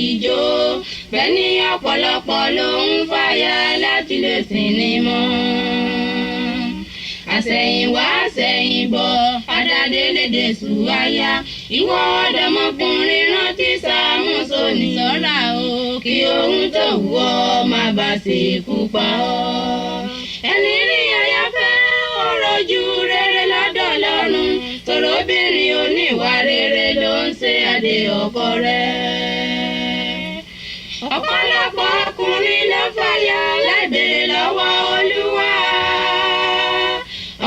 ìjó bẹ́ẹ̀ ni ọ̀pọ̀lọpọ̀ ló ń fàyà láti lè sinimá. Àsẹ̀yìnwá àsẹ̀yìnbọ̀ adádélédè sùwáyà ìwọ ọ̀dọ́mọkùnrin rántí Sámúsónì ṣọ́ra o kí ohun tó wù ọ́ má bàa ṣekú pa ọ́. Ẹni rí aya fẹ́ ó rojú rere lọ́dọ̀ Ọlọ́run torobìnrin oníwà rere ló ń ṣe adé ọkọ rẹ̀. Ọ̀pọ̀lọpọ̀ ọkùnrin ló fàyà láì béèrè lọ́wọ́ Olúwa.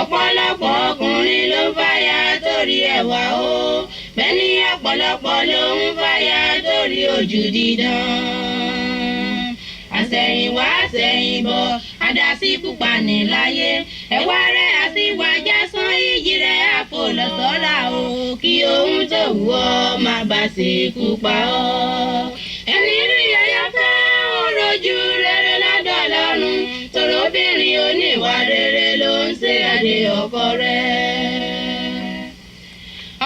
Ọ̀pọ̀lọpọ̀ ọkùnrin ló fàyà torí ẹwà o bẹ́ẹ̀ ni ọ̀pọ̀lọpọ̀ ló ń fàyà torí ojú dídán. Àsẹ̀yìnwá àsẹ̀yìnbọ̀ adásí pupa ní láyé ẹwà rẹ̀ àsìwájà sán ìjì rẹ̀ àpò lọ́sọ́ra o kí ohun tó wù ọ́ má bàa ṣekú pa ọ́. Ẹni rí aya fẹ́ ó rojú rere lọ́dọ̀ Ọlọ́run torobìnrin oníwà rere ló ń ṣe adé ọkọ rẹ̀.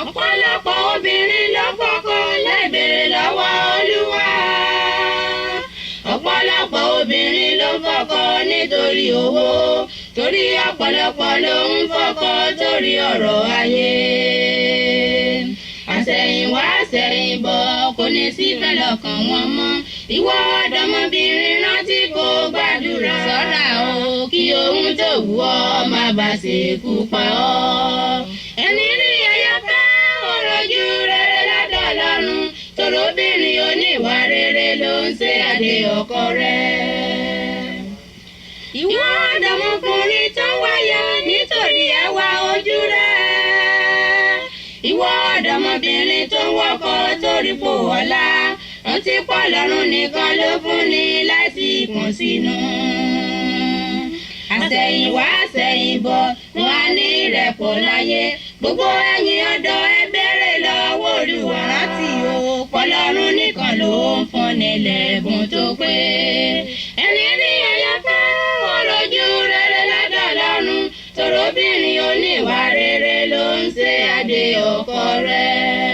Ọ̀pọ̀lọpọ̀ obìnrin ló fọkọ láì béèrè lọ́wọ́ Olúwa. Ọ̀pọ̀lọpọ̀ obìnrin ló fọkọ nítorí owó torí ọ̀pọ̀lọpọ̀ ló ń fọkọ torí ọ̀rọ̀ ayé. Àsẹ̀yìnwá àsẹ̀yìnbọ̀ kò ní sífẹ̀ lọ́kàn wọn mọ́ ìwọ ọ̀dọ́mọbìnrin rántí kó gbàdúrà ṣọ́ra o kí ohun tó wù ọ́ má bàa ṣekú pa ọ́. Ẹni rí aya fẹ́ ó rojú rere lọ́dọ̀ Ọlọ́run torobìnrin oníwà rere ló ń ṣe adé ọkọ rẹ̀. Ìwọ ọ̀dọ́mọkùnrin tó wáyà nítorí ẹwà ojú rẹ̀. Ìwọ ọ̀dọ́mọbìnrin tó wọkọ torí pò ọlá rántí pọ̀ lọ́rùn nìkan ló fún ni láìsí ìkùnsínú. Àsẹ̀yìnwá àsẹ̀yìnbọ̀ wọn á ní ìrẹ́pọ̀ láyé gbogbo ẹ̀yin ọ̀dọ́ ẹ béèrè lọ́wọ́ Olúwa rántí o pọ̀lọ́run nìkan ló ń fúnni lẹ́bùn tó pé. Ẹni rí aya fẹ́ ó rojú rere lọ́dọ̀ Ọlọ́run torobìnrin oníwà rere ló ń ṣe adé ọkọ rẹ̀.